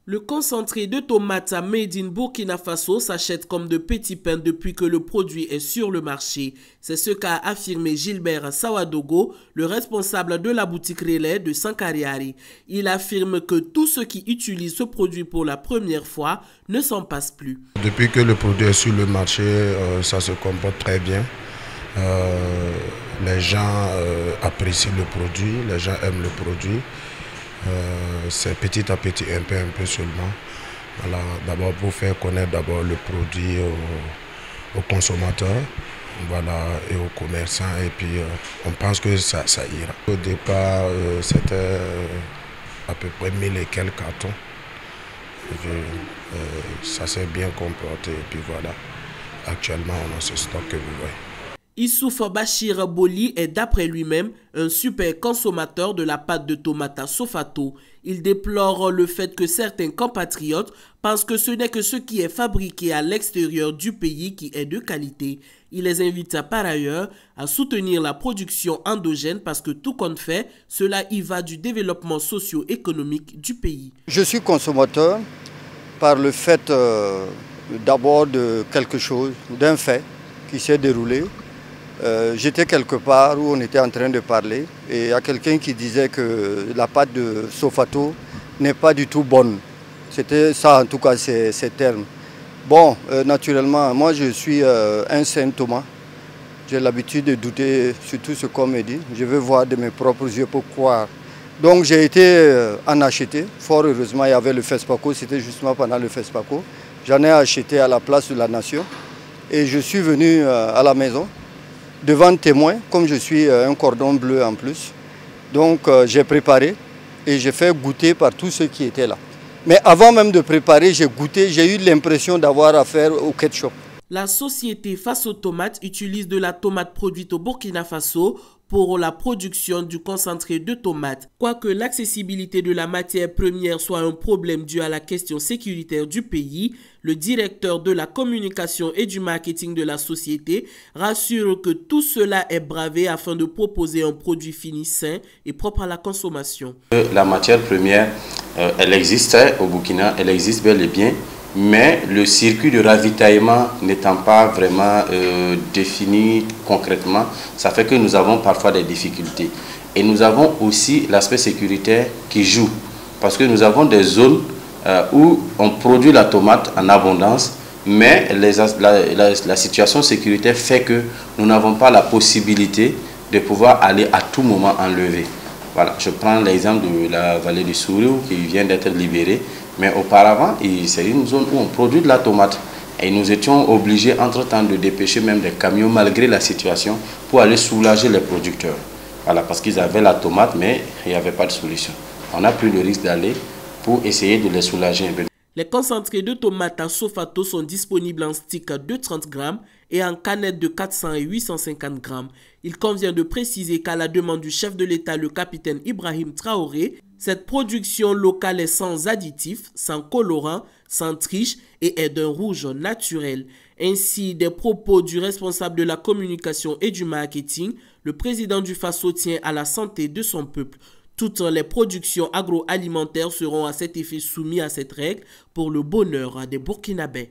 Le concentré de tomates made in Burkina Faso s'achète comme de petits pains depuis que le produit est sur le marché. C'est ce qu'a affirmé Gilbert Sawadogo, le responsable de la boutique relais de Sankariari. Il affirme que tous ceux qui utilisent ce produit pour la première fois ne s'en passent plus. Depuis que le produit est sur le marché, ça se comporte très bien. Les gens apprécient le produit, les gens aiment le produit. C'est petit à petit, un peu seulement. Voilà, d'abord pour faire connaître d'abord le produit aux consommateurs, voilà, et aux commerçants, et puis on pense que ça ira. Au départ, c'était à peu près 1000 et quelques cartons. Ça s'est bien comporté, et puis voilà, actuellement on a ce stock que vous voyez. Issouf Bachir Boli est d'après lui-même un super consommateur de la pâte de tomate Sofato. Il déplore le fait que certains compatriotes pensent que ce n'est que ce qui est fabriqué à l'extérieur du pays qui est de qualité. Il les invite par ailleurs à soutenir la production endogène parce que tout compte fait, cela y va du développement socio-économique du pays. Je suis consommateur par le fait d'abord de quelque chose, d'un fait qui s'est déroulé. J'étais quelque part où on était en train de parler et il y a quelqu'un qui disait que la pâte de Sofato n'est pas du tout bonne. C'était ça en tout cas ces termes. Bon, naturellement, moi je suis un saint Thomas. J'ai l'habitude de douter sur tout ce qu'on me dit. Je veux voir de mes propres yeux pour croire. Donc j'ai été en acheter. Fort heureusement, il y avait le FESPACO, c'était justement pendant le FESPACO. J'en ai acheté à la place de la Nation et je suis venu à la maison devant témoin, comme je suis un cordon bleu en plus. Donc j'ai préparé et j'ai fait goûter par tous ceux qui étaient là. Mais avant même de préparer, j'ai goûté, j'ai eu l'impression d'avoir affaire au ketchup. La société Faso Tomate utilise de la tomate produite au Burkina Faso pour la production du concentré de tomate. Quoique l'accessibilité de la matière première soit un problème dû à la question sécuritaire du pays, le directeur de la communication et du marketing de la société rassure que tout cela est bravé afin de proposer un produit fini sain et propre à la consommation. La matière première, elle existe au Burkina, elle existe bel et bien. Mais le circuit de ravitaillement n'étant pas vraiment défini concrètement, ça fait que nous avons parfois des difficultés. Et nous avons aussi l'aspect sécuritaire qui joue. Parce que nous avons des zones où on produit la tomate en abondance, mais la situation sécuritaire fait que nous n'avons pas la possibilité de pouvoir aller à tout moment enlever. Voilà, je prends l'exemple de la vallée du Souriou qui vient d'être libérée. Mais auparavant, c'est une zone où on produit de la tomate. Et nous étions obligés entre-temps de dépêcher même des camions malgré la situation pour aller soulager les producteurs. Voilà, parce qu'ils avaient la tomate, mais il n'y avait pas de solution. On a pris le risque d'aller pour essayer de les soulager un peu. Les concentrés de tomates à Sofato sont disponibles en stick de 30 grammes et en canettes de 400 et 850 grammes. Il convient de préciser qu'à la demande du chef de l'État, le capitaine Ibrahim Traoré, cette production locale est sans additifs, sans colorants, sans triche et est d'un rouge naturel. Ainsi, des propos du responsable de la communication et du marketing, le président du Faso tient à la santé de son peuple. Toutes les productions agroalimentaires seront à cet effet soumises à cette règle pour le bonheur des Burkinabés.